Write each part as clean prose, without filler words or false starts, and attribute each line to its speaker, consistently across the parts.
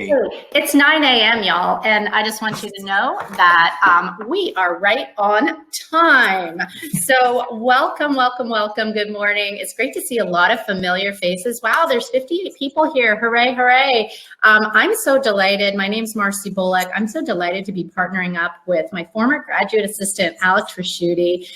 Speaker 1: It's 9 a.m., y'all, and I just want you to know that we are right on time. So welcome, welcome, welcome. Good morning. It's great to see a lot of familiar faces. Wow, there's 58 people here. Hooray, hooray. I'm so delighted. My name's Marcy Bullock. I'm so delighted to be partnering up with my former graduate assistant, Alex Raschuti.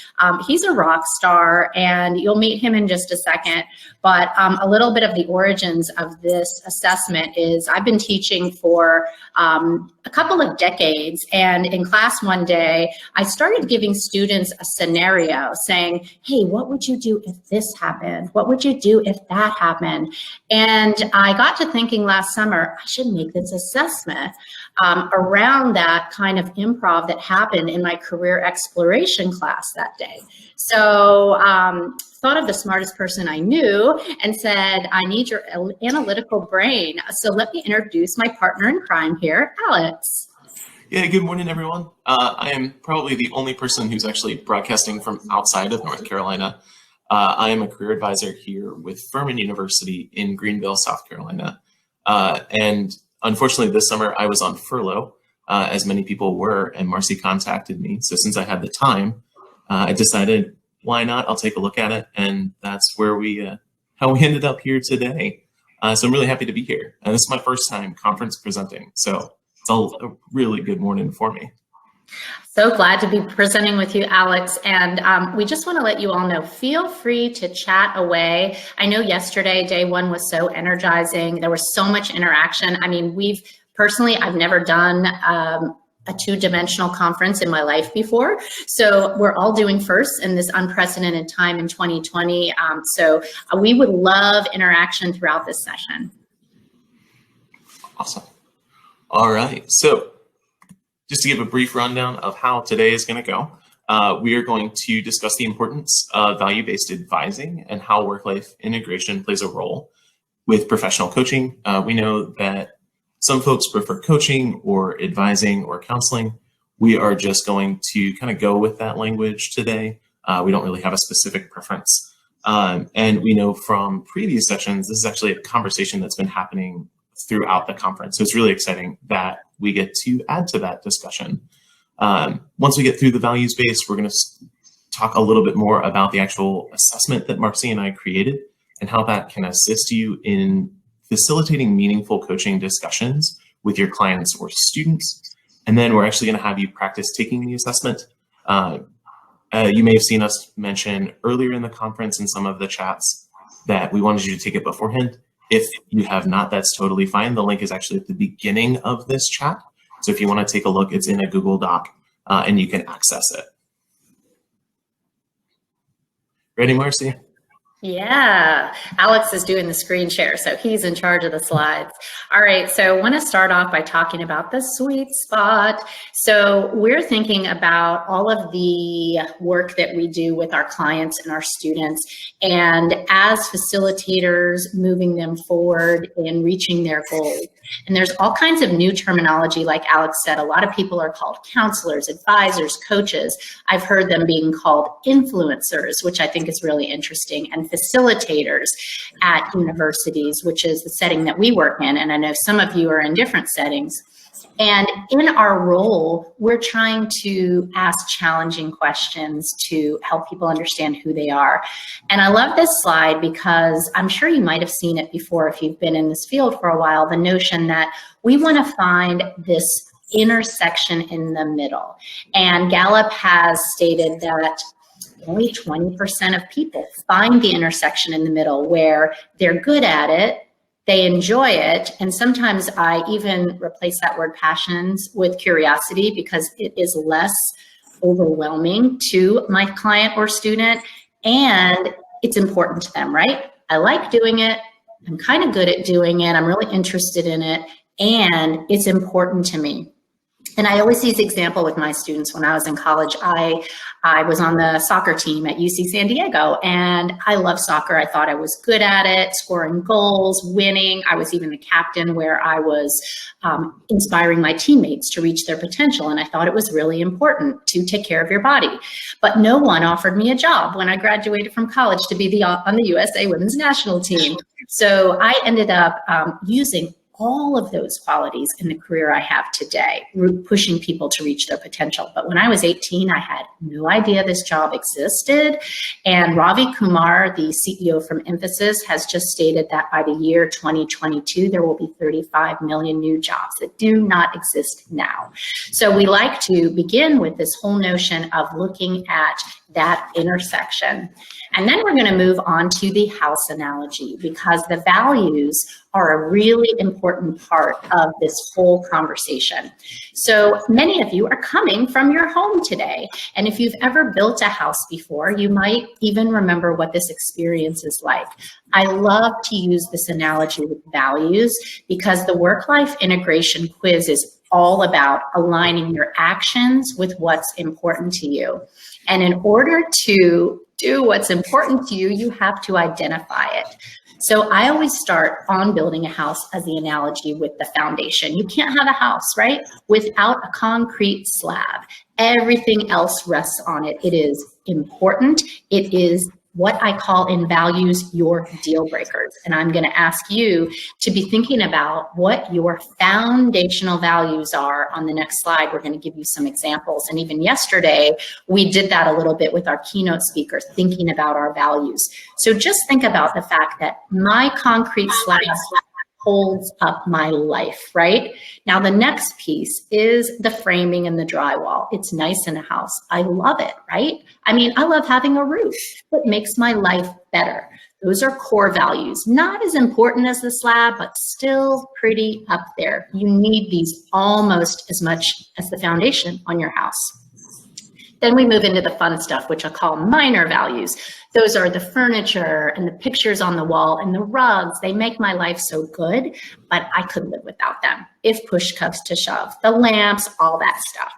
Speaker 1: He's a rock star, and you'll meet him in just a second. But a little bit of the origins of this assessment is I've been teaching for a couple of decades, and in class one day, I started giving students a scenario saying, hey, what would you do if this happened? What would you do if that happened? And I got to thinking last summer, I should make this assessment around that kind of improv that happened in my career exploration class that day. So thought of the smartest person I knew and said, I need your analytical brain. So let me introduce my partner in crime here, Alex.
Speaker 2: Yeah, good morning, everyone. I am probably the only person who's actually broadcasting from outside of North Carolina. I am a career advisor here with Furman University in Greenville, South Carolina. And unfortunately, this summer I was on furlough, as many people were, and Marcy contacted me. So since I had the time, I decided, why not? I'll take a look at it. And that's where how we ended up here today. So I'm really happy to be here. And this is my first time conference presenting. So it's a really good morning for me.
Speaker 1: So glad to be presenting with you, Alex. And we just want to let you all know, feel free to chat away. I know yesterday, day one was so energizing. There was so much interaction. I mean, I've never done a two-dimensional conference in my life before. So we're all doing first in this unprecedented time in 2020. So we would love interaction throughout this session.
Speaker 2: Awesome. All right. So just to give a brief rundown of how today is going to go, we are going to discuss the importance of value-based advising and how work-life integration plays a role with professional coaching. We know that some folks prefer coaching or advising or counseling. We are just going to kind of go with that language today. We don't really have a specific preference. And we know from previous sessions, this is actually a conversation that's been happening throughout the conference. So it's really exciting that we get to add to that discussion. Once we get through the values base, we're going to talk a little bit more about the actual assessment that Marcy and I created and how that can assist you in facilitating meaningful coaching discussions with your clients or students. And then we're actually going to have you practice taking the assessment. You may have seen us mention earlier in the conference in some of the chats that we wanted you to take it beforehand. If you have not, that's totally fine. The link is actually at the beginning of this chat. So if you want to take a look, it's in a Google Doc and you can access it. Ready, Marcy?
Speaker 1: Yeah, Alex is doing the screen share, so he's in charge of the slides. All right, so I want to start off by talking about the sweet spot. So we're thinking about all of the work that we do with our clients and our students, and as facilitators, moving them forward in reaching their goals. And there's all kinds of new terminology, like Alex said. A lot of people are called counselors, advisors, coaches. I've heard them being called influencers, which I think is really interesting, and facilitators at universities, which is the setting that we work in. And I know some of you are in different settings. And in our role, we're trying to ask challenging questions to help people understand who they are. And I love this slide because I'm sure you might have seen it before if you've been in this field for a while, the notion that we want to find this intersection in the middle. And Gallup has stated that only 20% of people find the intersection in the middle where they're good at it, they enjoy it, and sometimes I even replace that word passions with curiosity because it is less overwhelming to my client or student, and it's important to them, right? I like doing it, I'm kind of good at doing it, I'm really interested in it, and it's important to me. And I always use the example with my students. When I was in college, I was on the soccer team at UC San Diego, and I love soccer. I thought I was good at it, scoring goals, winning. I was even the captain where I was inspiring my teammates to reach their potential. And I thought it was really important to take care of your body. But no one offered me a job when I graduated from college to be on the USA Women's National Team. So I ended up using all of those qualities in the career I have today, pushing people to reach their potential. But when I was 18, I had no idea this job existed. And Ravi Kumar, the CEO from Infosys, has just stated that by the year 2022, there will be 35 million new jobs that do not exist now. So we like to begin with this whole notion of looking at that intersection. And then we're going to move on to the house analogy, because the values are a really important part of this whole conversation. So many of you are coming from your home today. And if you've ever built a house before, you might even remember what this experience is like. I love to use this analogy with values because the work-life integration quiz is all about aligning your actions with what's important to you. And in order to do what's important to you, you have to identify it. So I always start on building a house as the analogy with the foundation. You can't have a house, right, without a concrete slab. Everything else rests on it. It is important. It is what I call in values your deal breakers. And I'm going to ask you to be thinking about what your foundational values are. On the next slide, we're going to give you some examples. And even yesterday, we did that a little bit with our keynote speakers, thinking about our values. So just think about the fact that my concrete slab holds up my life, right? Now, the next piece is the framing and the drywall. It's nice in a house. I love it, right? I mean, I love having a roof. It makes my life better. Those are core values. Not as important as the slab, but still pretty up there. You need these almost as much as the foundation on your house. Then we move into the fun stuff, which I call minor values. Those are the furniture and the pictures on the wall and the rugs. They make my life so good, but I could live without them if push comes to shove. The lamps, all that stuff.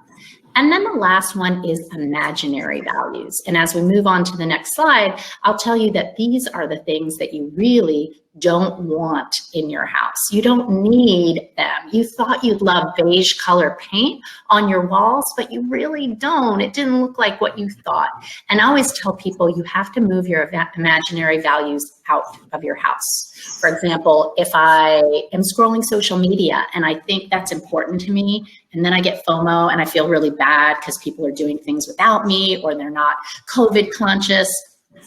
Speaker 1: And then the last one is imaginary values. And as we move on to the next slide, I'll tell you that these are the things that you really don't want in your house. You don't need them. You thought you'd love beige color paint on your walls, but you really don't. It didn't look like what you thought. And I always tell people you have to move your imaginary values out of your house. For example, if I am scrolling social media and I think that's important to me, and then I get FOMO and I feel really bad because people are doing things without me or they're not COVID conscious,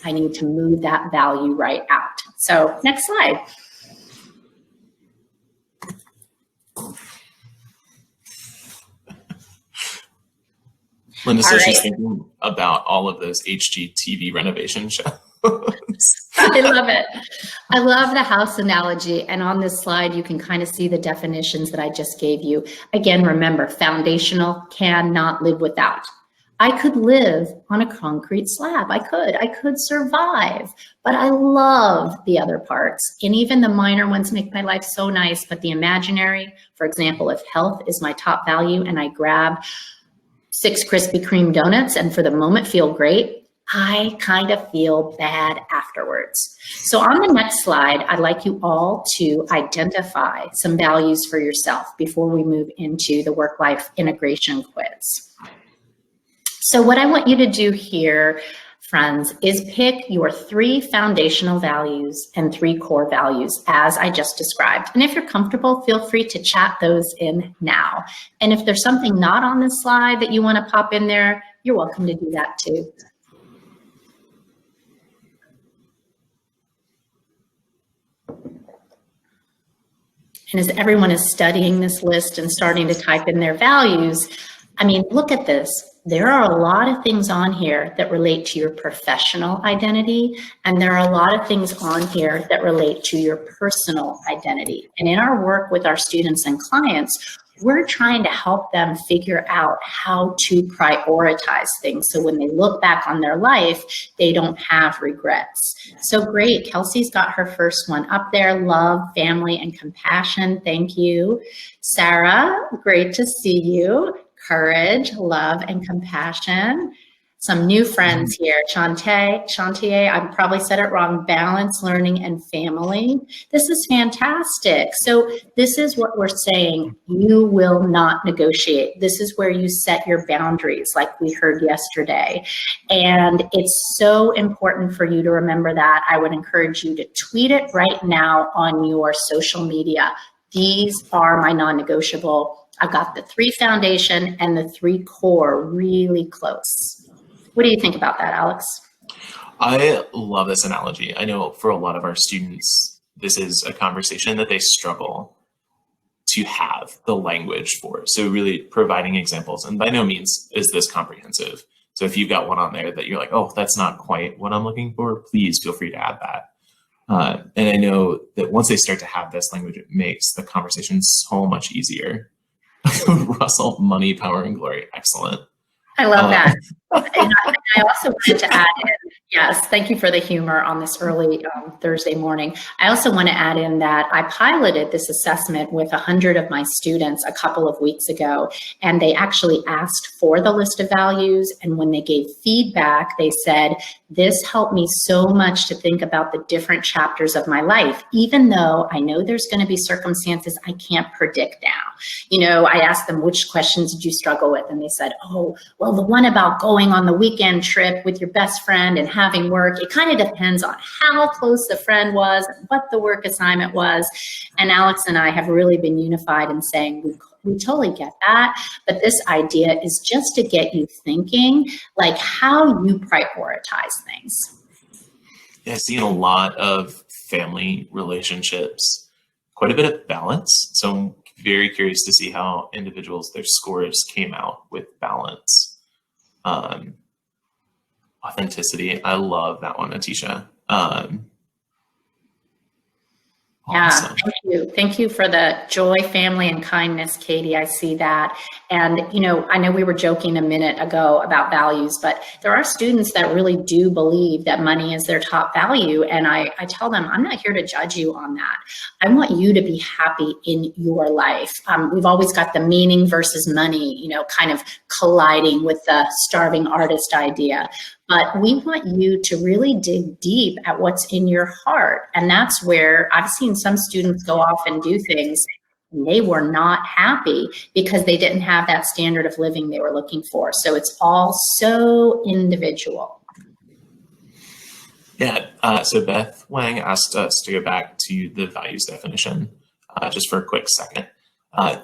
Speaker 1: I need to move that value right out. So next slide.
Speaker 2: Linda says she's
Speaker 1: Right.
Speaker 2: thinking about all of those HGTV renovation shows.
Speaker 1: I love it. I love the house analogy. And on this slide, you can kind of see the definitions that I just gave you. Again, remember, foundational, cannot live without. I could live on a concrete slab. I could survive, but I love the other parts. And even the minor ones make my life so nice, but the imaginary, for example, if health is my top value and I grab 6 Krispy Kreme donuts and for the moment feel great, I kind of feel bad afterwards. So on the next slide, I'd like you all to identify some values for yourself before we move into the work-life integration quiz. So what I want you to do here, friends, is pick your 3 foundational values and 3 core values as I just described. And if you're comfortable, feel free to chat those in now. And if there's something not on this slide that you want to pop in there, you're welcome to do that too. And as everyone is studying this list and starting to type in their values, I mean, look at this. There are a lot of things on here that relate to your professional identity, and there are a lot of things on here that relate to your personal identity. And in our work with our students and clients, we're trying to help them figure out how to prioritize things so when they look back on their life, they don't have regrets. So great, Kelsey's got her first one up there, love, family, and compassion. Thank you. Sarah, great to see you. Courage, love, and compassion. Some new friends here. Shantae, I probably said it wrong, balance, learning, and family. This is fantastic. So this is what we're saying. You will not negotiate. This is where you set your boundaries, like we heard yesterday. And it's so important for you to remember that. I would encourage you to tweet it right now on your social media. these are my non-negotiable. I've got the 3 foundation and the 3 core really close. What do you think about that, Alex?
Speaker 2: I love this analogy. I know for a lot of our students, this is a conversation that they struggle to have the language for. So really providing examples, and by no means is this comprehensive. So if you've got one on there that you're like, oh, that's not quite what I'm looking for, please feel free to add that. And I know that once they start to have this language, it makes the conversation so much easier. Russell, money, power, and glory. Excellent.
Speaker 1: I love that. And I also wanted to add in, yes, thank you for the humor on this early Thursday morning. I also want to add in that I piloted this assessment with 100 of my students a couple of weeks ago, and they actually asked for the list of values. And when they gave feedback, they said, this helped me so much to think about the different chapters of my life, even though I know there's going to be circumstances I can't predict now. You know, I asked them, which questions did you struggle with? And they said, oh, well, the one about going on the weekend trip with your best friend and having work, it kind of depends on how close the friend was and what the work assignment was. And Alex and I have really been unified in saying we totally get that, but this idea is just to get you thinking like how you prioritize things.
Speaker 2: Yeah, I've seen a lot of family relationships, quite a bit of balance. So I'm very curious to see how individuals, their scores came out with balance. Authenticity. I love that one, Atisha.
Speaker 1: Yeah,
Speaker 2: awesome.
Speaker 1: thank you. Thank you for the joy, family, and kindness, Katie. I see that. And, you know, I know we were joking a minute ago about values, but there are students that really do believe that money is their top value. And I tell them, I'm not here to judge you on that. I want you to be happy in your life. We've always got the meaning versus money, you know, kind of colliding with the starving artist idea. But we want you to really dig deep at what's in your heart. And that's where I've seen some students go off and do things and they were not happy because they didn't have that standard of living they were looking for. So it's all so individual.
Speaker 2: Yeah, so Beth Wang asked us to go back to the values definition just for a quick second.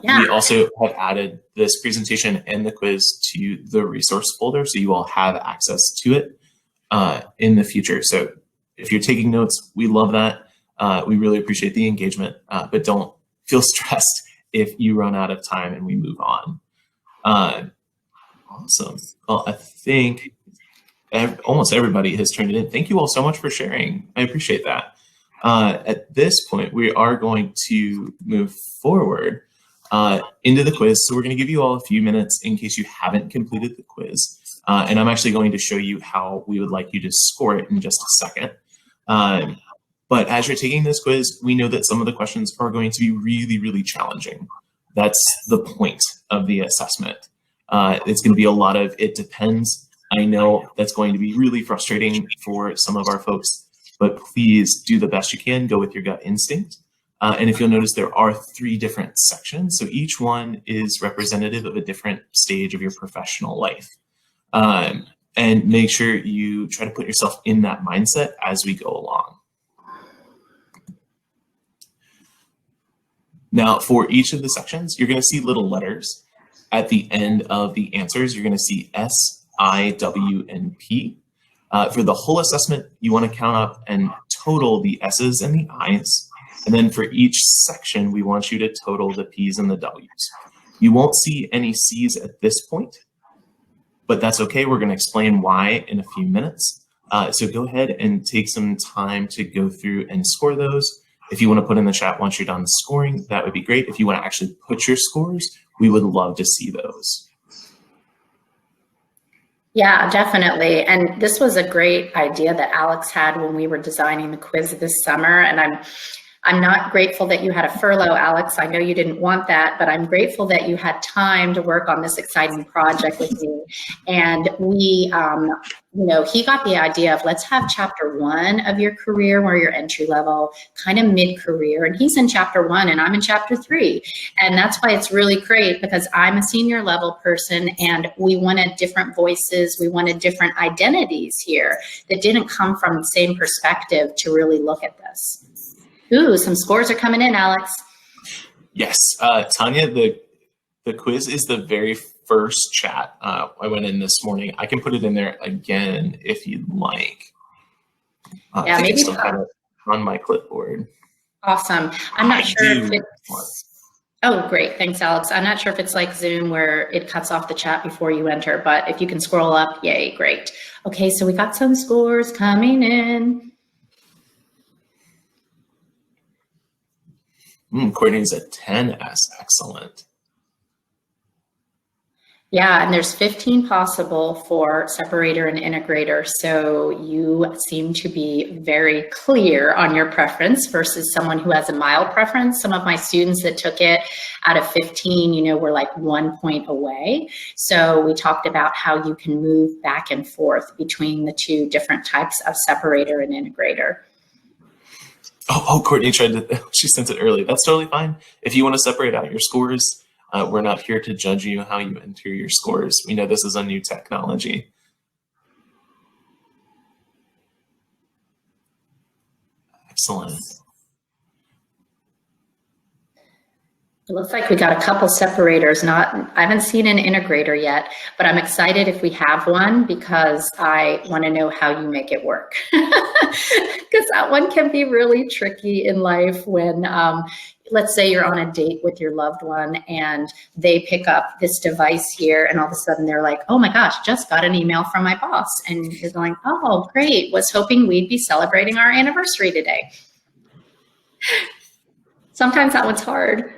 Speaker 2: We also have added this presentation and the quiz to the resource folder, so you all have access to it in the future. So if you're taking notes, we love that. We really appreciate the engagement, but don't feel stressed if you run out of time and we move on. Awesome. Well, I think almost everybody has turned it in. Thank you all so much for sharing. I appreciate that. At this point, we are going to move forward into the quiz. So we're going to give you all a few minutes in case you haven't completed the quiz. And I'm actually going to show you how we would like you to score it in just a second. But as you're taking this quiz, we know that some of the questions are going to be really, really challenging. That's the point of the assessment. It's going to be a lot of it depends. I know that's going to be really frustrating for some of our folks, but please do the best you can. Go with your gut instinct. And if you'll notice, there are 3 different sections. So each one is representative of a different stage of your professional life. And make sure you try to put yourself in that mindset as we go along. Now, for each of the sections, you're going to see little letters at the end of the answers. You're going to see S, I, W, and P. For the whole assessment, you want to count up and total the S's and the I's. And then for each section, we want you to total the P's and the W's. You won't see any C's at this point, but that's okay. We're going to explain why in a few minutes. So go ahead and take some time to go through and score those. If you want to put in the chat once you're done scoring, that would be great. If you want to actually put your scores, we would love to see those.
Speaker 1: Yeah, definitely. And this was a great idea that Alex had when we were designing the quiz this summer. And I'm not grateful that you had a furlough, Alex. I know you didn't want that, but I'm grateful that you had time to work on this exciting project with me. And we, you know, he got the idea of let's have chapter 1 of your career where you're entry level, kind of mid-career. And he's in chapter 1 and I'm in chapter 3. And that's why it's really great because I'm a senior level person and we wanted different voices. We wanted different identities here that didn't come from the same perspective to really look at this. Ooh, some scores are coming in, Alex.
Speaker 2: Yes, Tanya, the quiz is the very first chat. I went in this morning. I can put it in there again if you'd like. I
Speaker 1: Yeah,
Speaker 2: think I
Speaker 1: maybe.
Speaker 2: still have it on my clipboard.
Speaker 1: Awesome. I'm not sure if
Speaker 2: do.
Speaker 1: it's, oh, great. Thanks, Alex. I'm not sure if it's like Zoom where it cuts off the chat before you enter, but if you can scroll up, yay, great. Okay, so we got some scores coming in.
Speaker 2: Courtney's a 10S, excellent.
Speaker 1: Yeah, and there's 15 possible for separator and integrator. So you seem to be very clear on your preference versus someone who has a mild preference. Some of my students that took it out of 15, you know, were like 1 point away. So we talked about how you can move back and forth between the two different types of separator and integrator.
Speaker 2: Oh, Courtney she sent it early. That's totally fine. If you want to separate out your scores, we're not here to judge you how you enter your scores. We know this is a new technology. Excellent.
Speaker 1: It looks like we got a couple separators. I haven't seen an integrator yet, but I'm excited if we have one because I want to know how you make it work. Because that one can be really tricky in life when, let's say you're on a date with your loved one and they pick up this device here and all of a sudden they're like, oh my gosh, just got an email from my boss. And you're going, oh, great. Was hoping we'd be celebrating our anniversary today. Sometimes that one's hard.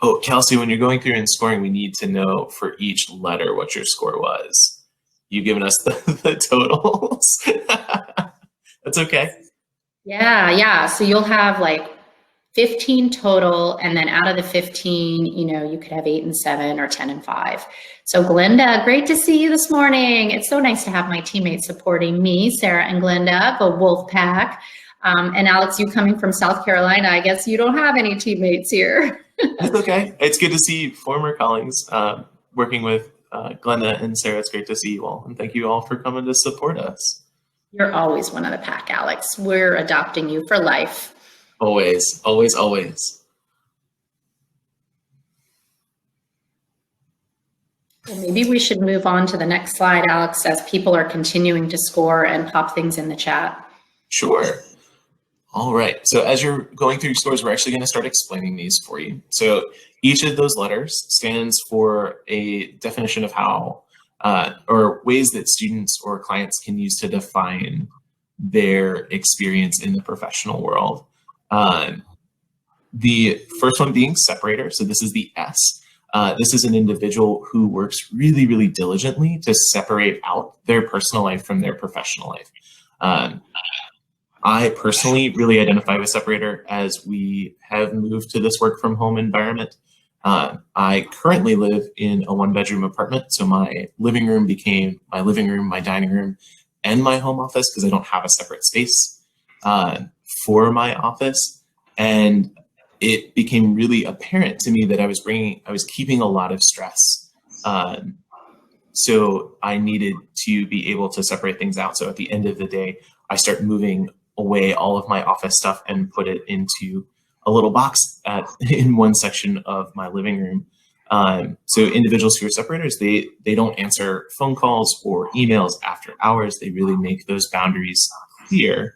Speaker 2: Oh, Kelsey, when you're going through and scoring, we need to know for each letter what your score was. You've given us the totals. That's okay.
Speaker 1: Yeah. So you'll have like 15 total, and then out of the 15, you know, you could have 8 and 7 or 10 and 5. So Glenda, great to see you this morning. It's so nice to have my teammates supporting me, Sarah and Glenda, the wolf pack. And Alex, you coming from South Carolina, I guess you don't have any teammates here.
Speaker 2: That's okay. It's good to see former colleagues working with Glenda and Sarah. It's great to see you all. And thank you all for coming to support us.
Speaker 1: You're always one of the pack, Alex. We're adopting you for life.
Speaker 2: Always, always, always.
Speaker 1: Well, maybe we should move on to the next slide, Alex, as people are continuing to score and pop things in the chat.
Speaker 2: Sure. All right. So as you're going through your scores, we're actually going to start explaining these for you. So each of those letters stands for a definition of how or ways that students or clients can use to define their experience in the professional world. The first one being separator. So this is the S. This is an individual who works really, really diligently to separate out their personal life from their professional life. I personally really identify with separator as we have moved to this work from home environment. I currently live in a 1-bedroom apartment, so my living room became my living room, my dining room, and my home office because I don't have a separate space for my office. And it became really apparent to me that I was keeping a lot of stress. So I needed to be able to separate things out. So at the end of the day, I start moving away all of my office stuff and put it into a little box in one section of my living room. So individuals who are separators, they don't answer phone calls or emails after hours. They really make those boundaries clear,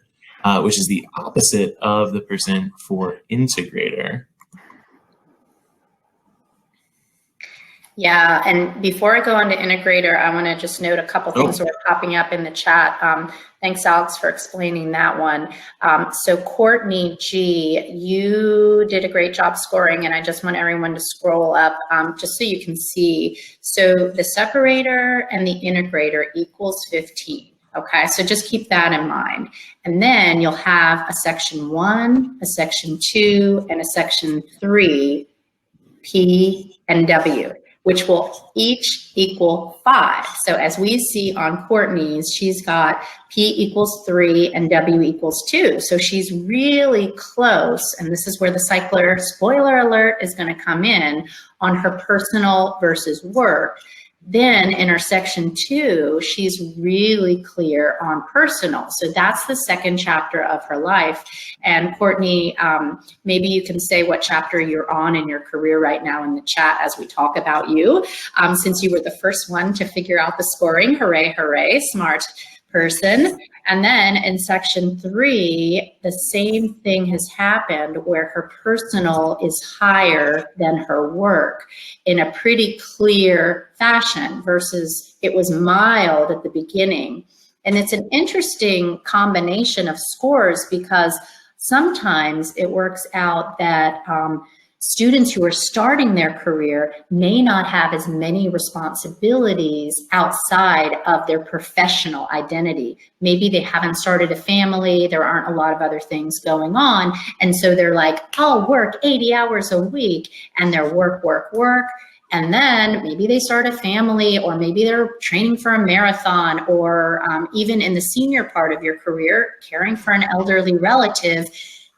Speaker 2: which is the opposite of the person for integrator.
Speaker 1: Yeah, and before I go on to integrator, I want to just note a couple things that are popping up in the chat. Thanks, Alex, for explaining that one. So Courtney G, you did a great job scoring, and I just want everyone to scroll up just so you can see. So the separator and the integrator equals 15. Okay, so just keep that in mind. And then you'll have a section 1, a section 2, and a section 3, P and W, which will each equal 5. So as we see on Courtney's, she's got P equals 3 and W equals 2. So she's really close, and this is where the cycler, spoiler alert, is gonna come in on her personal versus work. Then in her section 2, she's really clear on personal. So that's the second chapter of her life. And Courtney, maybe you can say what chapter you're on in your career right now in the chat as we talk about you, since you were the first one to figure out the scoring. Hooray, hooray, smart person. And then in section 3, the same thing has happened where her personal is higher than her work in a pretty clear fashion versus it was mild at the beginning. And it's an interesting combination of scores because sometimes it works out that students who are starting their career may not have as many responsibilities outside of their professional identity. Maybe they haven't started a family, there aren't a lot of other things going on, and so they're like, I'll work 80 hours a week, and they're work, and then maybe they start a family, or maybe they're training for a marathon, or even in the senior part of your career, caring for an elderly relative.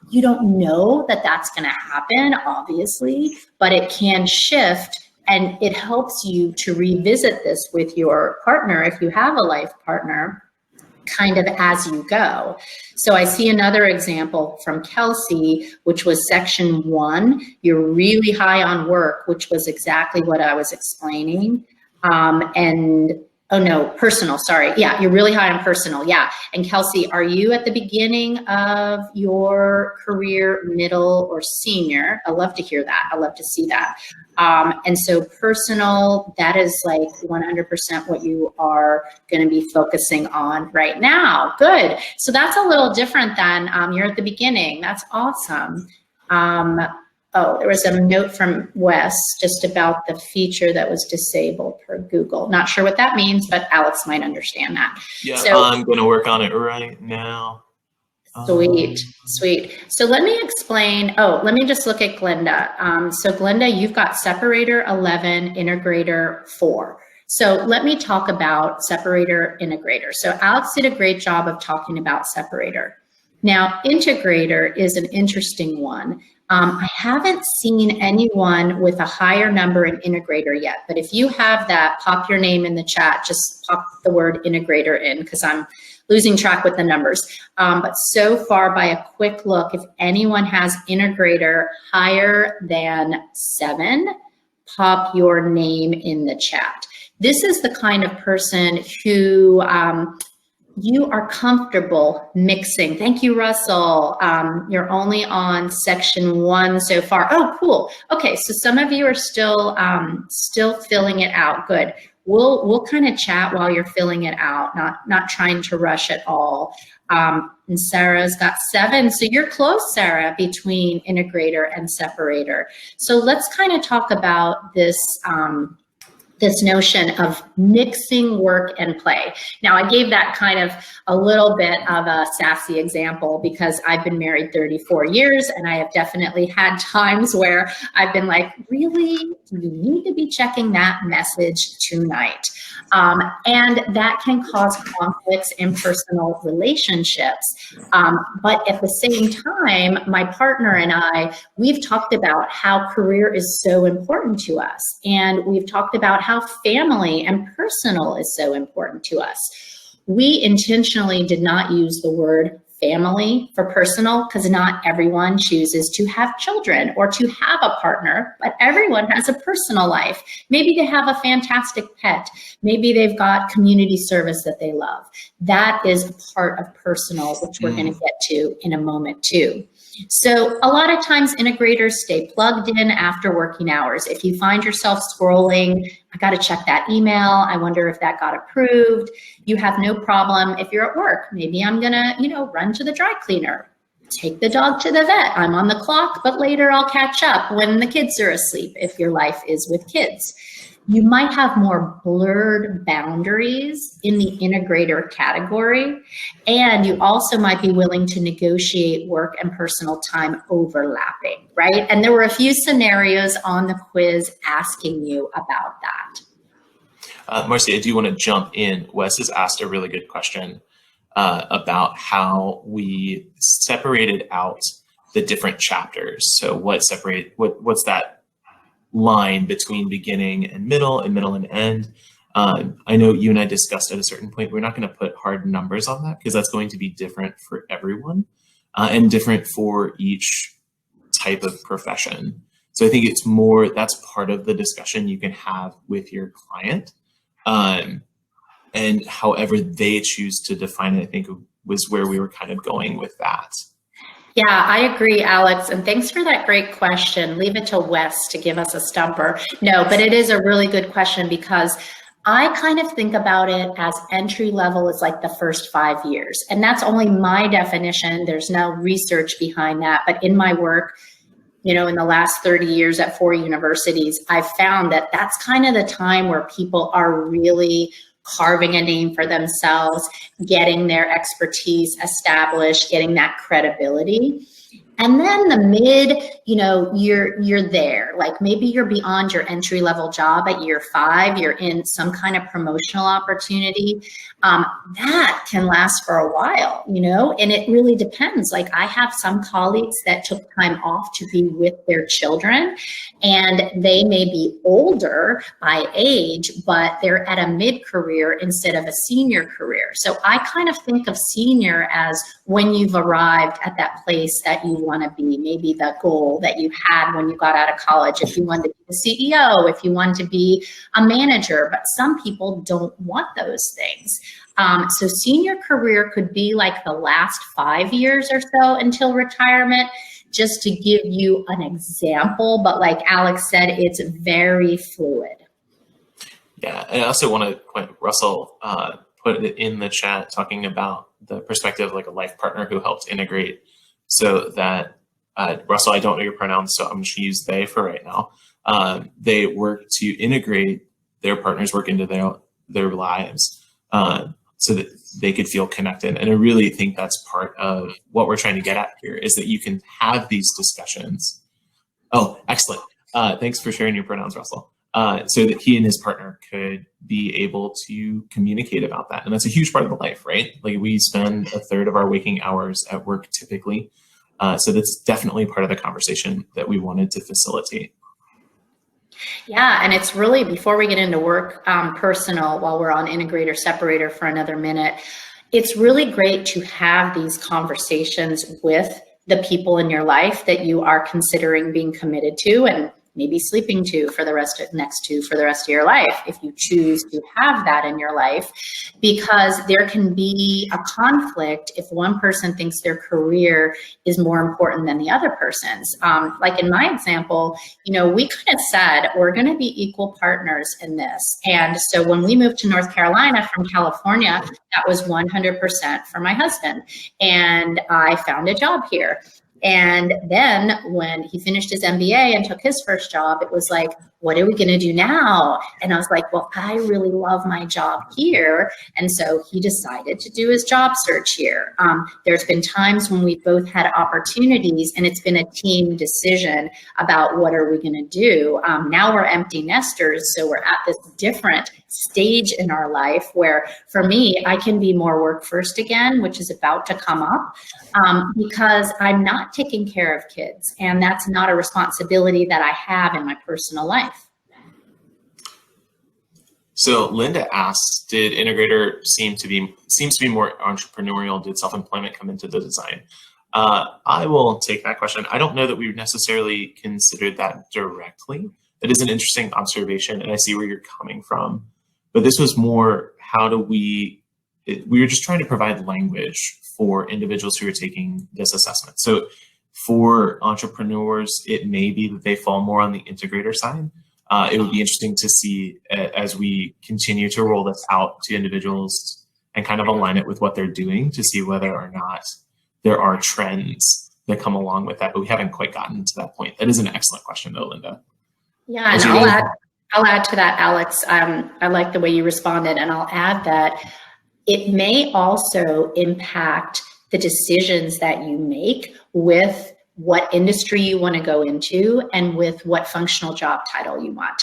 Speaker 1: You don't know that that's going to happen, obviously, but it can shift, and it helps you to revisit this with your partner, if you have a life partner, kind of as you go. So I see another example from Kelsey, which was section 1. You're really high on work, which was exactly what I was explaining. Oh no, personal, sorry. Yeah, you're really high on personal, yeah. And Kelsey, are you at the beginning of your career, middle, or senior? I love to hear that, I love to see that. And so personal, that is like 100% what you are gonna be focusing on right now. Good, so that's a little different than you're at the beginning, that's awesome. Oh, there was a note from Wes just about the feature that was disabled per Google. Not sure what that means, but Alex might understand that.
Speaker 2: Yeah,
Speaker 1: so,
Speaker 2: I'm going to work on it right now.
Speaker 1: Sweet, sweet. So let me explain. Oh, let me just look at Glenda. So Glenda, you've got separator 11, integrator 4. So let me talk about separator, integrator. So Alex did a great job of talking about separator. Now, integrator is an interesting one. I haven't seen anyone with a higher number in integrator yet, but if you have that, pop your name in the chat, just pop the word integrator in because I'm losing track with the numbers. But so far, by a quick look, if anyone has integrator higher than 7, pop your name in the chat. This is the kind of person who you are comfortable mixing. Thank you, Russell. You're only on section 1 so far. Oh, cool. Okay, so some of you are still filling it out. Good. We'll kind of chat while you're filling it out, not trying to rush at all. And Sarah's got 7, so you're close, Sarah, between integrator and separator. So let's kind of talk about this. This notion of mixing work and play. Now, I gave that kind of a little bit of a sassy example because I've been married 34 years and I have definitely had times where I've been like, really, do you need to be checking that message tonight? And that can cause conflicts in personal relationships. But at the same time, my partner and I, we've talked about how career is so important to us. And we've talked about how family and personal is so important to us. We intentionally did not use the word family for personal because not everyone chooses to have children or to have a partner, but everyone has a personal life. Maybe they have a fantastic pet. Maybe they've got community service that they love. That is a part of personal, which we're going to get to in a moment too. So a lot of times integrators stay plugged in after working hours. If you find yourself scrolling, I got to check that email. I wonder if that got approved. You have no problem if you're at work. Maybe I'm going to, run to the dry cleaner, take the dog to the vet. I'm on the clock, but later I'll catch up when the kids are asleep if your life is with kids. You might have more blurred boundaries in the integrator category, and you also might be willing to negotiate work and personal time overlapping, right? And there were a few scenarios on the quiz asking you about that.
Speaker 2: Marcy, I do want to jump in. Wes has asked a really good question about how we separated out the different chapters. So what's that line between beginning and middle and end. I know you and I discussed at a certain point, we're not going to put hard numbers on that because that's going to be different for everyone and different for each type of profession. So I think it's more, that's part of the discussion you can have with your client. And however they choose to define it, I think was where we were kind of going with that.
Speaker 1: Yeah, I agree, Alex. And thanks for that great question. Leave it to Wes to give us a stumper. No, but it is a really good question because I kind of think about it as entry level is like the first 5 years. And that's only my definition. There's no research behind that. But in my work, in the last 30 years at 4 universities, I've found that that's kind of the time where people are really carving a name for themselves, getting their expertise established, getting that credibility. And then the mid, you're there. Like maybe you're beyond your entry level job at year 5, you're in some kind of promotional opportunity. That can last for a while, and it really depends. Like I have some colleagues that took time off to be with their children, and they may be older by age, but they're at a mid-career instead of a senior career. So I kind of think of senior as when you've arrived at that place that you want to be, maybe the goal that you had when you got out of college, if you wanted to be the CEO, if you wanted to be a manager, but some people don't want those things. So senior career could be like the last 5 years or so until retirement, just to give you an example. But like Alex said, it's very fluid.
Speaker 2: Yeah, and I also want to point, Russell put it in the chat talking about the perspective of like a life partner who helped integrate so that, Russell, I don't know your pronouns, so I'm just going to use they for right now. They work to integrate their partner's work into their lives so that they could feel connected. And I really think that's part of what we're trying to get at here is that you can have these discussions. Oh, excellent. Thanks for sharing your pronouns, Russell. So that he and his partner could be able to communicate about that. And that's a huge part of the life, right? Like we spend a third of our waking hours at work typically. So that's definitely part of the conversation that we wanted to facilitate.
Speaker 1: Yeah, and it's really, before we get into work personal, while we're on integrator separator for another minute, it's really great to have these conversations with the people in your life that you are considering being committed to and maybe sleeping to for the rest of your life, if you choose to have that in your life, because there can be a conflict if one person thinks their career is more important than the other person's. Like in my example, we kind of said we're going to be equal partners in this. And so when we moved to North Carolina from California, that was 100% for my husband. And I found a job here. And then when he finished his MBA and took his first job, it was like, what are we going to do now? And I was like, well, I really love my job here. And so he decided to do his job search here. There's been times when we both had opportunities and it's been a team decision about what are we going to do. Now we're empty nesters. So we're at this different stage in our life where for me, I can be more work first again, which is about to come up because I'm not taking care of kids. And that's not a responsibility that I have in my personal life.
Speaker 2: So Linda asks, did integrator seems to be more entrepreneurial? Did self-employment come into the design? I will take that question. I don't know that we necessarily considered that directly. That is an interesting observation, and I see where you're coming from. But this was more, we were just trying to provide language for individuals who are taking this assessment. So for entrepreneurs, it may be that they fall more on the integrator side. It would be interesting to see as we continue to roll this out to individuals and kind of align it with what they're doing to see whether or not there are trends that come along with that. But we haven't quite gotten to that point. That is an excellent question though, Linda.
Speaker 1: Yeah, and I'll add to that, Alex. I like the way you responded, and I'll add that it may also impact the decisions that you make with what industry you want to go into and with what functional job title you want,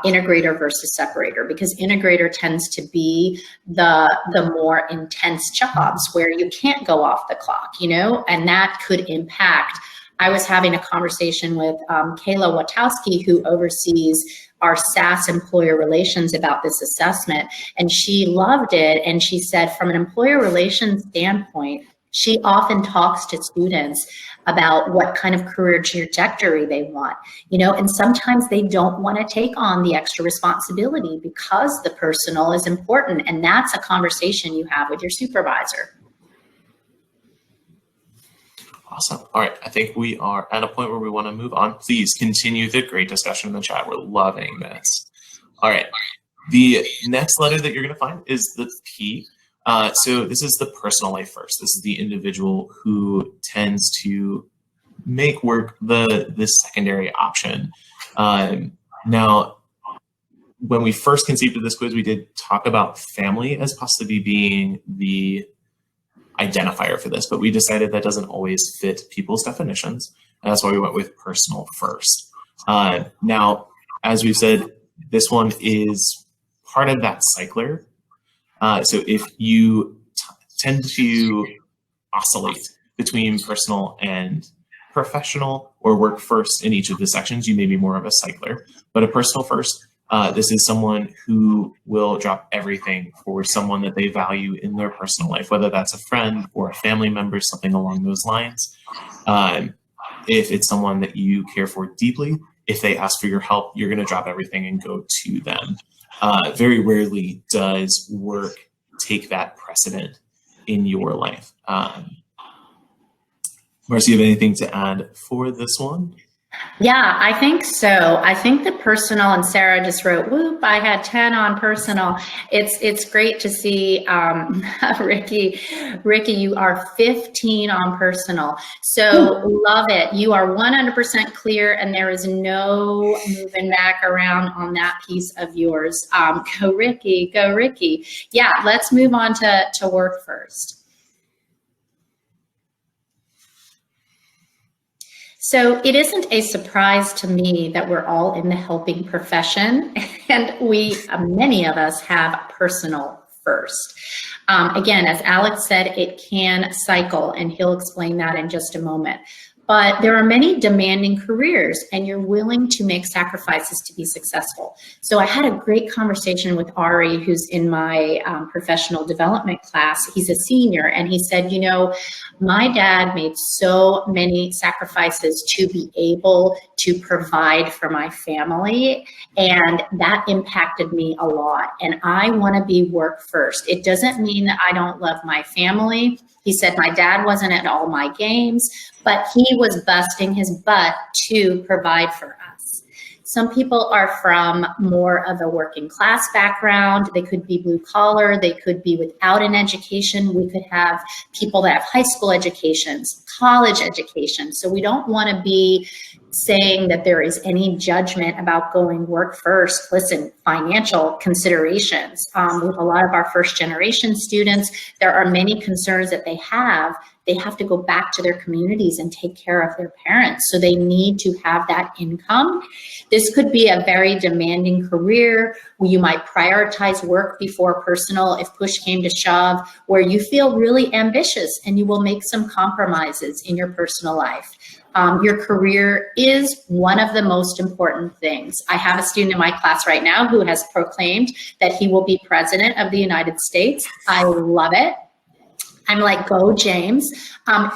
Speaker 1: integrator versus separator, because integrator tends to be the more intense jobs where you can't go off the clock, and that could impact. I was having a conversation with Kayla Wachowski, who oversees our SAS employer relations about this assessment, and she loved it. And she said, from an employer relations standpoint, she often talks to students about what kind of career trajectory they want, and sometimes they don't want to take on the extra responsibility because the personal is important. And that's a conversation you have with your supervisor.
Speaker 2: Awesome. All right. I think we are at a point where we want to move on. Please continue the great discussion in the chat. We're loving this. All right. The next letter that you're going to find is the P. So this is the personal life first. This is the individual who tends to make work the secondary option. Now, when we first conceived of this quiz, we did talk about family as possibly being the identifier for this, but we decided that doesn't always fit people's definitions, and that's why we went with personal first. Now, as we've said, this one is part of that cycler. So if you tend to oscillate between personal and professional or work first in each of the sections, you may be more of a cycler. But a personal first, this is someone who will drop everything for someone that they value in their personal life, whether that's a friend or a family member, something along those lines. If it's someone that you care for deeply, if they ask for your help, you're going to drop everything and go to them. Very rarely does work take that precedent in your life. Marcy, you have anything to add for this one?
Speaker 1: Yeah, I think so. I think the personal, and Sarah just wrote, whoop, I had 10 on personal. It's great to see, Ricky, you are 15 on personal. So love it. You are 100% clear, and there is no moving back around on that piece of yours. Go Ricky, go Ricky. Yeah, let's move on to work first. So it isn't a surprise to me that we're all in the helping profession, and many of us have personal first. Again, as Alex said, it can cycle, and he'll explain that in just a moment. But there are many demanding careers, and you're willing to make sacrifices to be successful. So I had a great conversation with Ari, who's in my professional development class. He's a senior, and he said, my dad made so many sacrifices to be able to provide for my family, and that impacted me a lot. And I want to be work first. It doesn't mean that I don't love my family. He said my dad wasn't at all my games, but he was busting his butt to provide for us. Some people are from more of a working class background. They could be blue collar. They could be without an education. We could have people that have high school educations, college education. So we don't want to be saying that there is any judgment about going work first. Listen, financial considerations. With a lot of our first generation students, there are many concerns that they have. They have to go back to their communities and take care of their parents. So they need to have that income. This could be a very demanding career where you might prioritize work before personal if push came to shove, where you feel really ambitious and you will make some compromises in your personal life. Your career is one of the most important things. I have a student in my class right now who has proclaimed that he will be president of the United States. I love it. I'm like, go James.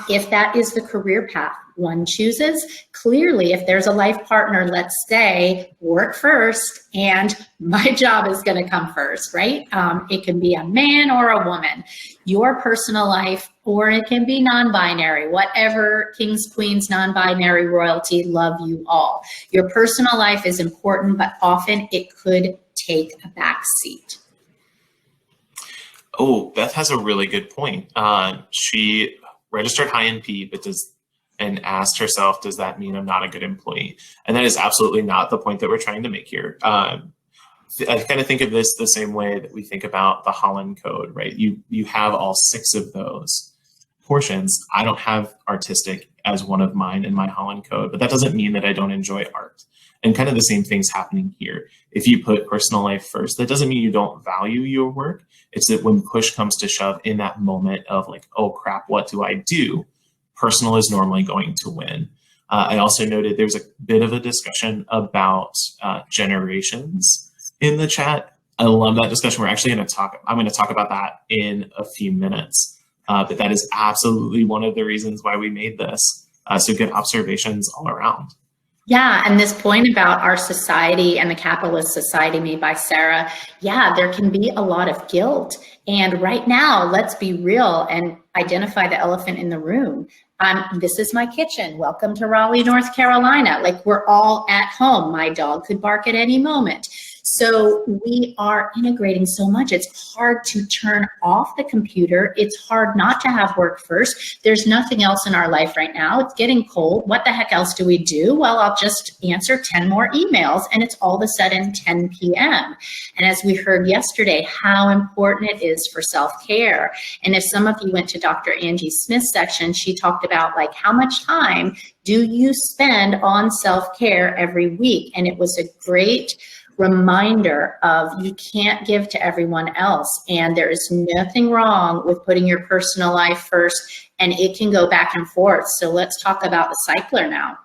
Speaker 1: If that is the career path one chooses, clearly if there's a life partner, let's say work first and my job is gonna come first, right? It can be a man or a woman, your personal life, or it can be non-binary, whatever, kings, queens, non-binary, royalty, love you all. Your personal life is important, but often it could take a back seat.
Speaker 2: Oh, Beth has a really good point. She registered high in P, and asked herself, does that mean I'm not a good employee? And that is absolutely not the point that we're trying to make here. I kind of think of this the same way that we think about the Holland Code, right? You have all 6 of those portions. I don't have artistic as one of mine in my Holland Code, but that doesn't mean that I don't enjoy art. And kind of the same thing's happening here. If you put personal life first, that doesn't mean you don't value your work. It's that when push comes to shove in that moment of like, oh crap, what do I do? Personal is normally going to win. I also noted there was a bit of a discussion about generations in the chat. I love that discussion. I'm going to talk about that in a few minutes. But that is absolutely one of the reasons why we made this. So good observations all around.
Speaker 1: Yeah, and this point about our society and the capitalist society made by Sarah, yeah, there can be a lot of guilt. And right now, let's be real and identify the elephant in the room. This is my kitchen. Welcome to Raleigh, North Carolina. Like, we're all at home. My dog could bark at any moment. So we are integrating so much. It's hard to turn off the computer. It's hard not to have work first. There's nothing else in our life right now. It's getting cold. What the heck else do we do? Well, I'll just answer 10 more emails, and it's all of a sudden 10 p.m. And as we heard yesterday, how important it is for self-care. And if some of you went to Dr. Angie Smith's section, she talked about like how much time do you spend on self-care every week? And it was a great reminder of you can't give to everyone else, and there is nothing wrong with putting your personal life first, and it can go back and forth. So let's talk about the cycler now.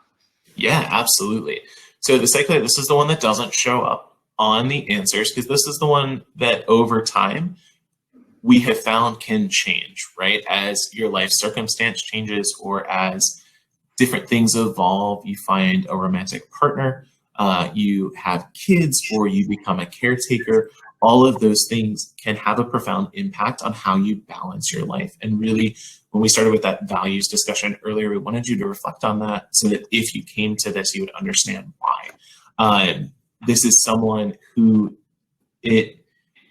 Speaker 2: Yeah, absolutely. So the cycler, this is the one that doesn't show up on the answers, because this is the one that over time we have found can change, right? As your life circumstance changes or as different things evolve, you find a romantic partner, you have kids, or you become a caretaker. All of those things can have a profound impact on how you balance your life. And really, when we started with that values discussion earlier, we wanted you to reflect on that so that if you came to this, you would understand why. This is someone who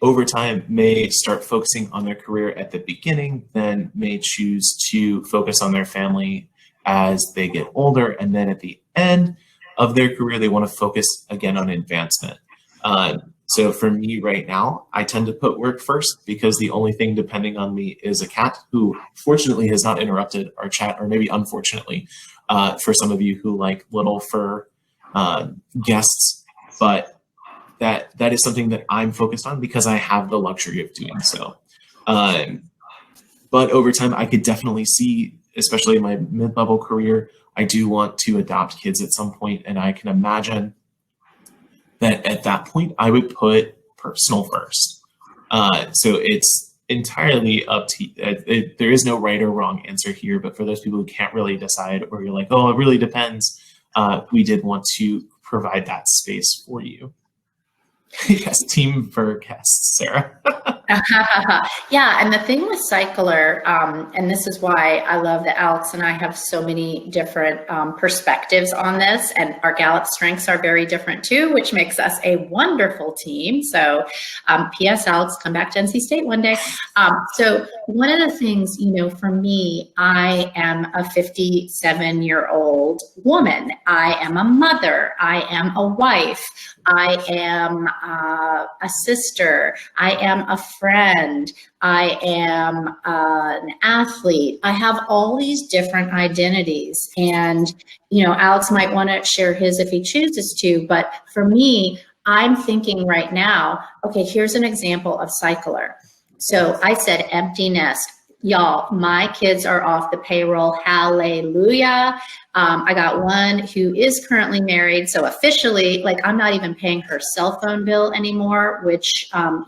Speaker 2: over time may start focusing on their career at the beginning, then may choose to focus on their family as they get older, and then at the end of their career, they want to focus again on advancement. So for me right now, I tend to put work first because the only thing depending on me is a cat who fortunately has not interrupted our chat, or maybe unfortunately for some of you who like little fur guests, but that is something that I'm focused on because I have the luxury of doing so. But over time, I could definitely see, especially in my mid-level career, I do want to adopt kids at some point, and I can imagine that at that point, I would put personal first. So it's entirely up to, there is no right or wrong answer here, but for those people who can't really decide, or you're like, oh, it really depends, we did want to provide that space for you. Yes, team for guests, Sarah.
Speaker 1: Yeah, and the thing with cycler, and this is why I love that Alex and I have so many different perspectives on this, and our Gallup strengths are very different too, which makes us a wonderful team. So P.S. Alex, come back to NC State one day. So one of the things, you know, for me, I am a 57-year-old woman. I am a mother. I am a wife. I am a sister. I am a friend. I am an athlete. I have all these different identities. And, you know, Alex might want to share his if he chooses to. But for me, I'm thinking right now, okay, here's an example of cycler. So I said empty nest. Y'all, my kids are off the payroll. Hallelujah. I got one who is currently married. So officially, like, I'm not even paying her cell phone bill anymore, which,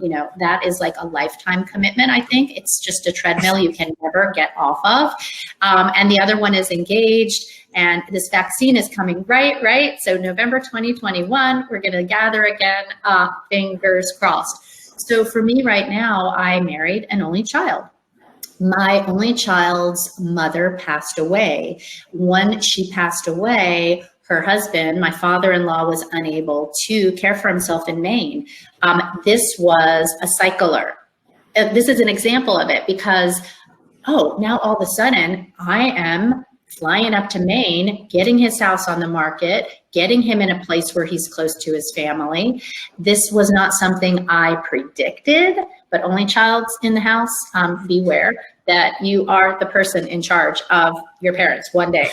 Speaker 1: you know, that is like a lifetime commitment, I think. It's just a treadmill you can never get off of. And the other one is engaged. And this vaccine is coming right? So November 2021, we're going to gather again, fingers crossed. So for me right now, I married an only child. My only child's mother passed away. When she passed away, her husband, my father-in-law, was unable to care for himself in Maine. This was a cycler. This is an example of it because, oh, now all of a sudden I am flying up to Maine, getting his house on the market, getting him in a place where he's close to his family. This was not something I predicted, but only child's in the house, beware that you are the person in charge of your parents one day.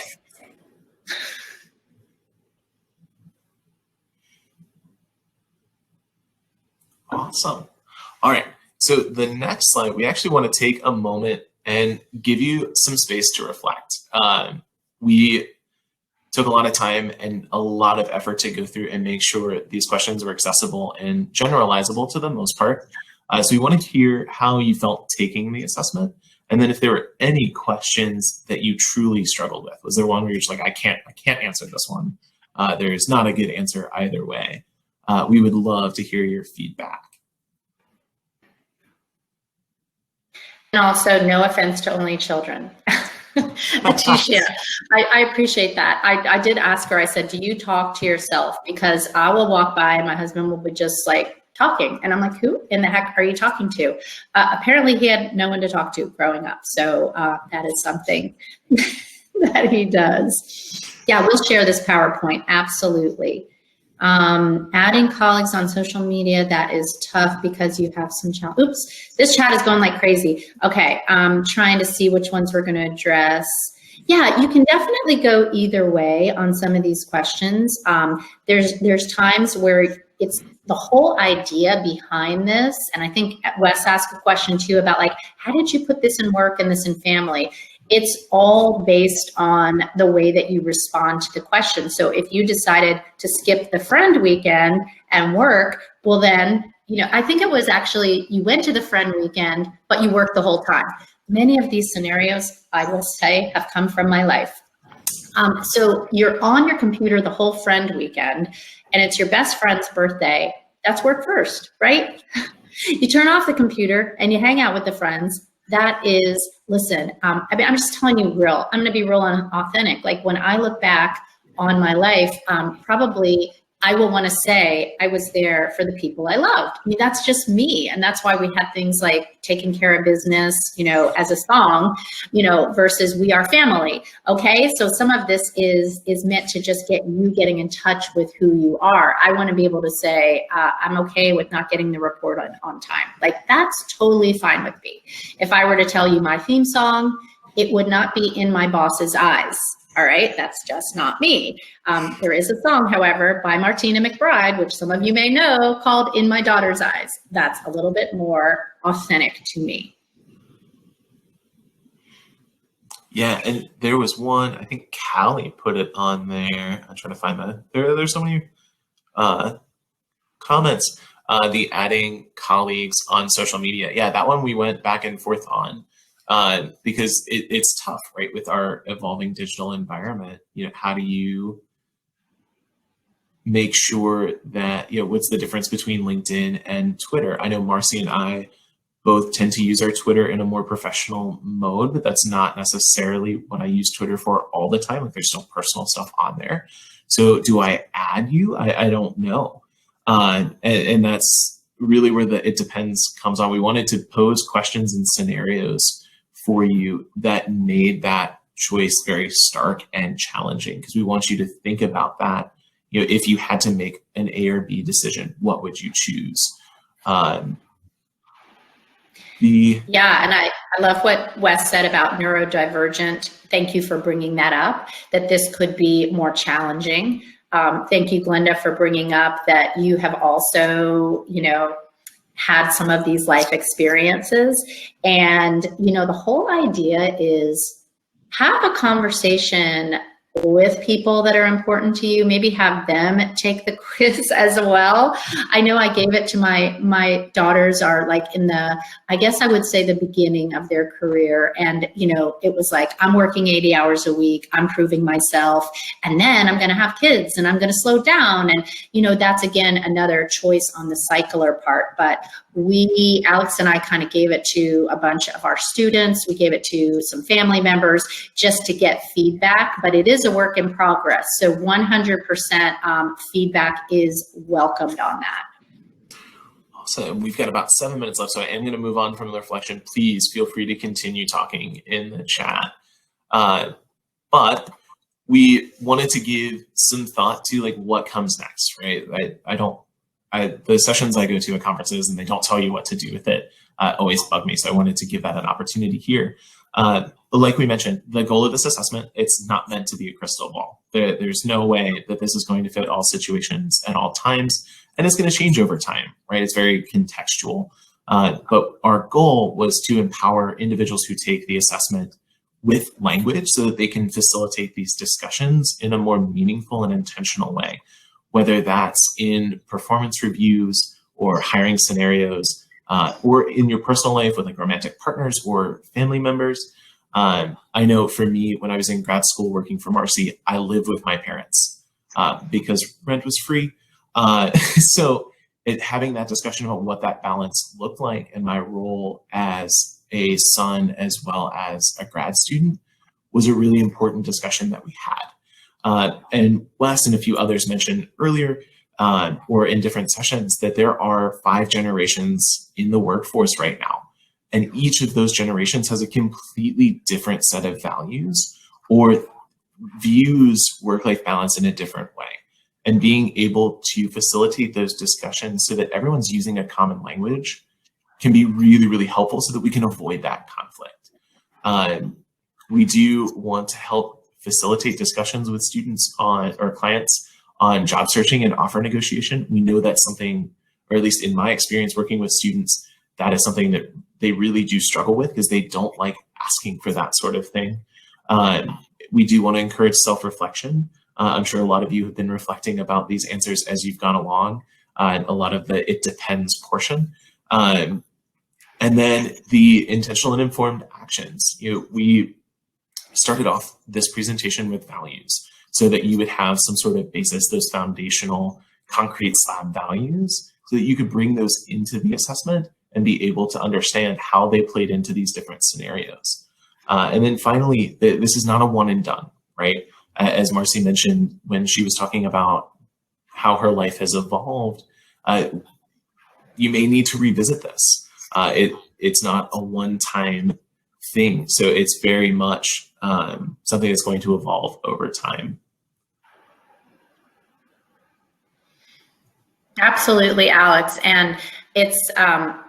Speaker 2: Awesome. All right. So the next slide, we actually want to take a moment and give you some space to reflect. We took a lot of time and a lot of effort to go through and make sure these questions were accessible and generalizable to the most part. So we wanted to hear how you felt taking the assessment. And then if there were any questions that you truly struggled with. Was there one where you're just like, I can't answer this one. There's not a good answer either way. We would love to hear your feedback.
Speaker 1: And also, no offense to only children. Atisha, I appreciate that. I did ask her, I said, do you talk to yourself? Because I will walk by and my husband will be just like talking. And I'm like, who in the heck are you talking to? Apparently he had no one to talk to growing up. So that is something that he does. Yeah, we'll share this PowerPoint, absolutely. Adding colleagues on social media, that is tough because you have some child. Oops, this chat is going like crazy. Okay, I'm trying to see which ones we're going to address. Yeah, you can definitely go either way on some of these questions. There's times where it's the whole idea behind this, and I think Wes asked a question too about like, how did you put this in work and this in family? It's all based on the way that you respond to the question. So if you decided to skip the friend weekend and work, well then, I think it was actually, you went to the friend weekend, but you worked the whole time. Many of these scenarios, I will say, have come from my life. So you're on your computer the whole friend weekend, and it's your best friend's birthday. That's work first, right? You turn off the computer and you hang out with the friends. That is, listen, I'm just telling you real. I'm going to be real and authentic. Like when I look back on my life, probably I will want to say I was there for the people I loved. I mean, that's just me. And that's why we had things like Taking Care of Business, as a song, versus We Are Family. Okay. So some of this is meant to just get you getting in touch with who you are. I want to be able to say, I'm okay with not getting the report on time. Like that's totally fine with me. If I were to tell you my theme song, it would not be In My Boss's Eyes. All right, that's just not me. There is a song, however, by Martina McBride, which some of you may know, called In My Daughter's Eyes. That's a little bit more authentic to me.
Speaker 2: Yeah, and there was one, I think Callie put it on there. I'm trying to find that. There's so many comments. The adding colleagues on social media. Yeah, that one we went back and forth on. Because it's tough, right? With our evolving digital environment, how do you make sure that, what's the difference between LinkedIn and Twitter? I know Marcy and I both tend to use our Twitter in a more professional mode, but that's not necessarily what I use Twitter for all the time. Like there's still personal stuff on there. So do I add you? I don't know. And that's really where the it depends comes on. We wanted to pose questions and scenarios for you that made that choice very stark and challenging, because we want you to think about that. If you had to make an A or B decision, what would you choose? Yeah,
Speaker 1: and I love what Wes said about neurodivergent. Thank you for bringing that up, that this could be more challenging. Thank you, Glenda, for bringing up that you have also, had some of these life experiences. And, the whole idea is have a conversation with people that are important to you. Maybe have them take the quiz as well. I know I gave it to my daughters are like in the, I guess I would say the beginning of their career. And, it was like, I'm working 80 hours a week, I'm proving myself, and then I'm going to have kids and I'm going to slow down. And, that's again, another choice on the cycler part. But Alex and I kind of gave it to a bunch of our students. We gave it to some family members just to get feedback, but it is a work in progress. So 100% feedback is welcomed on that.
Speaker 2: Awesome. We've got about 7 minutes left, so I am going to move on from the reflection. Please feel free to continue talking in the chat. But we wanted to give some thought to like what comes next, right? The sessions I go to at conferences and they don't tell you what to do with it always bug me. So I wanted to give that an opportunity here. Like we mentioned, the goal of this assessment, it's not meant to be a crystal ball. There's no way that this is going to fit all situations at all times, and it's going to change over time, right? It's very contextual. But our goal was to empower individuals who take the assessment with language so that they can facilitate these discussions in a more meaningful and intentional way, whether that's in performance reviews or hiring scenarios, or in your personal life with like romantic partners or family members. I know for me, when I was in grad school working for Marcy, I lived with my parents because rent was free. So having that discussion about what that balance looked like and my role as a son as well as a grad student was a really important discussion that we had. And Wes and a few others mentioned earlier, or in different sessions, that there are 5 generations in the workforce right now. And each of those generations has a completely different set of values or views work-life balance in a different way. And being able to facilitate those discussions so that everyone's using a common language can be really, really helpful so that we can avoid that conflict. We do want to help facilitate discussions with students or clients on job searching and offer negotiation. We know that's something, or at least in my experience working with students, that is something that they really do struggle with because they don't like asking for that sort of thing. We do want to encourage self-reflection. I'm sure a lot of you have been reflecting about these answers as you've gone along, a lot of the "it depends" portion. And then the intentional and informed actions. We started off this presentation with values so that you would have some sort of basis, those foundational concrete slab values, so that you could bring those into the assessment and be able to understand how they played into these different scenarios. And then finally, this is not a one and done, right? As Marcy mentioned when she was talking about how her life has evolved, you may need to revisit this. It's not a one-time thing. So it's very much something that's going to evolve over time.
Speaker 1: Absolutely, Alex. And it's,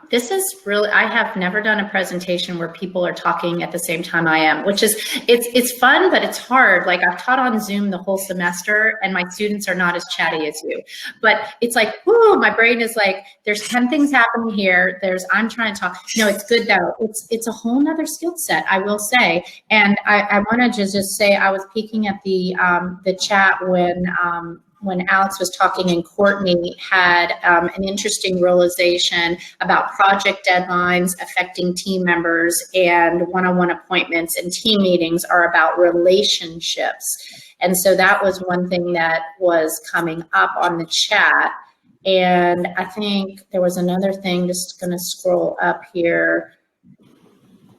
Speaker 1: this is really, I have never done a presentation where people are talking at the same time I am, which is, it's fun, but it's hard. Like I've taught on Zoom the whole semester and my students are not as chatty as you, but it's like, whoo, my brain is like, there's 10 things happening here. I'm trying to talk. No, it's good though. It's a whole nother skill set, I will say. And I want to just say, I was peeking at the chat when Alex was talking and Courtney had an interesting realization about project deadlines affecting team members, and one-on-one appointments and team meetings are about relationships. And so that was one thing that was coming up on the chat. And I think there was another thing, just gonna scroll up here.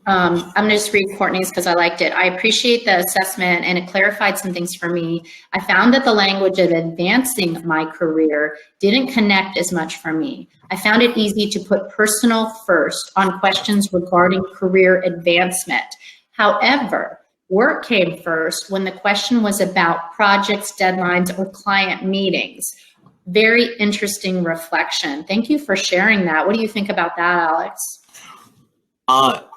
Speaker 1: I'm gonna just read Courtney's because I liked it. I appreciate the assessment and it clarified some things for me. I found that the language of advancing my career didn't connect as much for me. I found it easy to put personal first on questions regarding career advancement. However, work came first when the question was about projects, deadlines, or client meetings. Very interesting reflection. Thank you for sharing that. What do you think about that, Alex?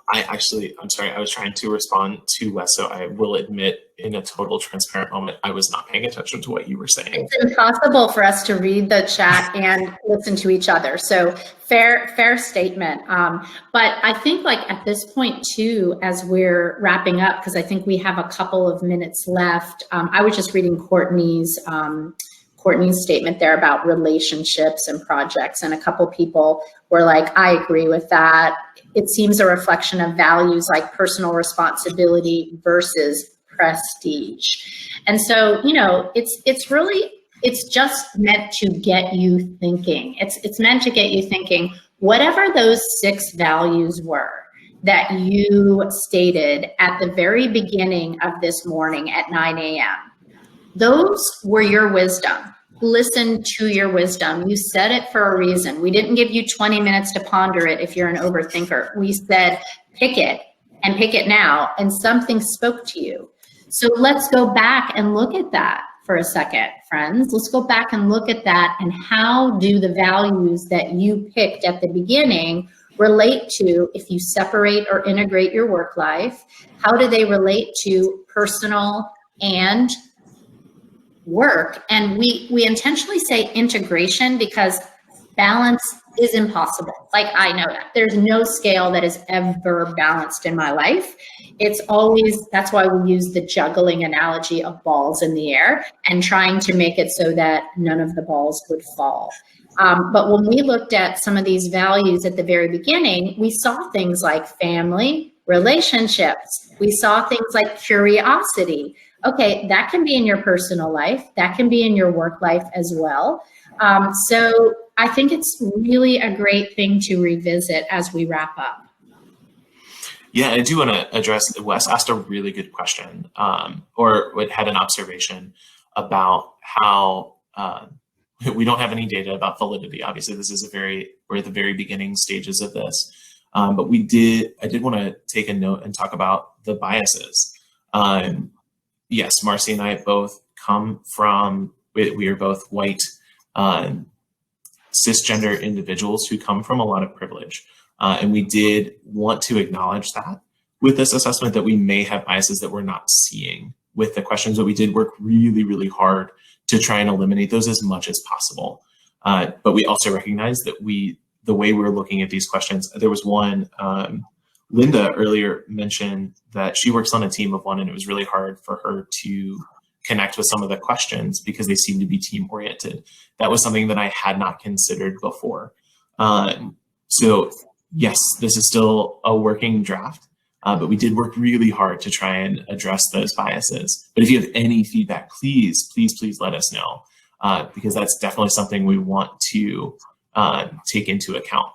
Speaker 2: I'm sorry, I was trying to respond to Wes, so I will admit in a total transparent moment, I was not paying attention to what you were saying.
Speaker 1: It's impossible for us to read the chat and listen to each other. So fair statement. But I think like at this point too, as we're wrapping up, because I think we have a couple of minutes left, I was just reading Courtney's statement there about relationships and projects, and a couple people were like, I agree with that. It seems a reflection of values like personal responsibility versus prestige. And so, you know, it's just meant to get you thinking. It's meant to get you thinking, whatever those 6 values were that you stated at the very beginning of this morning at 9 a.m., those were your wisdom. Listen to your wisdom. You said it for a reason. We didn't give you 20 minutes to ponder it if you're an overthinker. We said, pick it and pick it now, and something spoke to you. So let's go back and look at that for a second, friends. Let's go back and look at that, and how do the values that you picked at the beginning relate to, if you separate or integrate your work life, how do they relate to personal and work? And we intentionally say integration because balance is impossible. Like, I know that there's no scale that is ever balanced in my life. It's always, that's why we use the juggling analogy of balls in the air and trying to make it so that none of the balls would fall. But when we looked at some of these values at the very beginning, we saw things like family, relationships. We saw things like curiosity. Okay, that can be in your personal life. That can be in your work life as well. So I think it's really a great thing to revisit as we wrap up.
Speaker 2: Yeah, I do want to address, Wes asked a really good question, or had an observation about how we don't have any data about validity. Obviously, this is we're at the very beginning stages of this. But I did want to take a note and talk about the biases. Yes, Marcy and I both come from, we are both white, cisgender individuals who come from a lot of privilege. And we did want to acknowledge that with this assessment, that we may have biases that we're not seeing with the questions, but we did work really, really hard to try and eliminate those as much as possible. But we also recognize that the way we're looking at these questions, there was one, Linda earlier mentioned that she works on a team of one, and it was really hard for her to connect with some of the questions because they seem to be team oriented. That was something that I had not considered before. So yes, this is still a working draft, but we did work really hard to try and address those biases. But if you have any feedback, please let us know, because that's definitely something we want to take into account.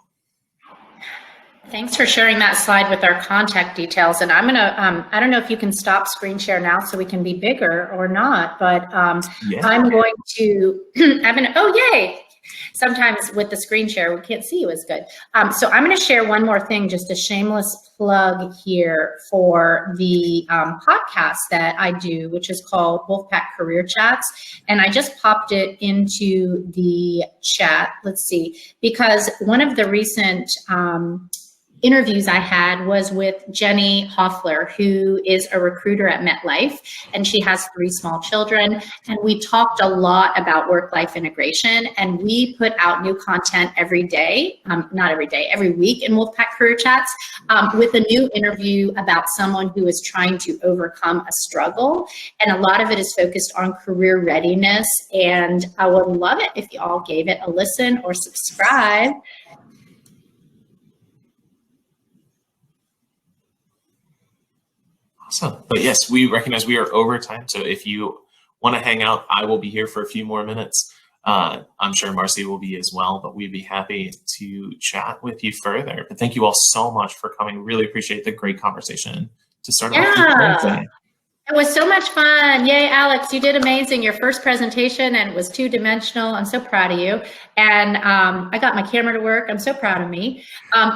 Speaker 1: Thanks for sharing that slide with our contact details. And I'm gonna, I don't know if you can stop screen share now so we can be bigger or not, but
Speaker 2: Yeah.
Speaker 1: I'm going to, oh, yay. Sometimes with the screen share, we can't see you as good. So I'm gonna share one more thing, just a shameless plug here for the podcast that I do, which is called Wolfpack Career Chats. And I just popped it into the chat, let's see, because one of the recent interviews I had was with Jenny Hoffler, who is a recruiter at MetLife, and she has 3 small children. And we talked a lot about work-life integration, and we put out new content every day, not every day, every week in Wolfpack Career Chats, with a new interview about someone who is trying to overcome a struggle. And a lot of it is focused on career readiness. And I would love it if you all gave it a listen or subscribe.
Speaker 2: Awesome. But yes, we recognize we are over time. So if you want to hang out, I will be here for a few more minutes. I'm sure Marcy will be as well, but we'd be happy to chat with you further. But thank you all so much for coming. Really appreciate the great conversation to start off today.
Speaker 1: It was so much fun. Yay, Alex, you did amazing. Your first presentation, and it was 2-dimensional. I'm so proud of you. And I got my camera to work. I'm so proud of me.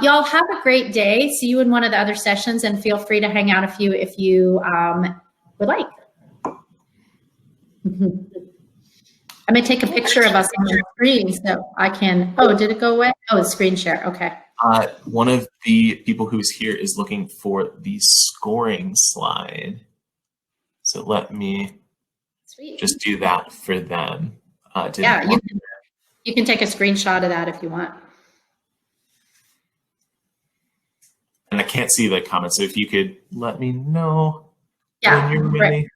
Speaker 1: Y'all have a great day. See you in one of the other sessions, and feel free to hang out if you would like. I'm gonna take a picture of us on the screen so I can, oh, did it go away? Oh, it's screen share, okay.
Speaker 2: One of the people who's here is looking for the scoring slide. So let me just do that for them.
Speaker 1: Yeah, you can take a screenshot of that if you want.
Speaker 2: And I can't see the comments, so if you could let me know
Speaker 1: when
Speaker 2: you're ready.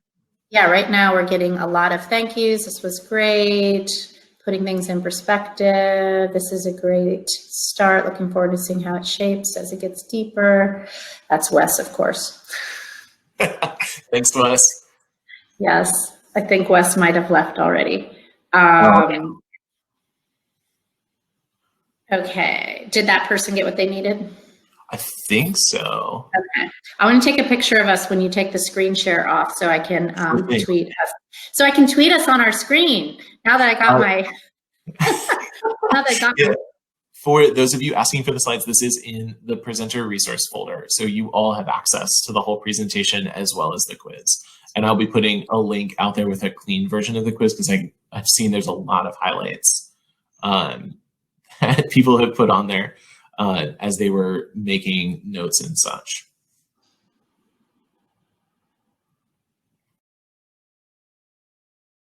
Speaker 1: Right now we're getting a lot of thank yous. This was great. Putting things in perspective. This is a great start. Looking forward to seeing how it shapes as it gets deeper. That's Wes, of course.
Speaker 2: Thanks, Wes.
Speaker 1: Yes, I think Wes might have left already. Okay, did that person get what they needed?
Speaker 2: I think so.
Speaker 1: Okay, I want to take a picture of us when you take the screen share off, so I can tweet us. So I can tweet us on our screen. Now that I got my.
Speaker 2: For those of you asking for the slides, this is in the presenter resource folder. So you all have access to the whole presentation as well as the quiz. And I'll be putting a link out there with a clean version of the quiz, because I've seen there's a lot of highlights that people have put on there as they were making notes and such.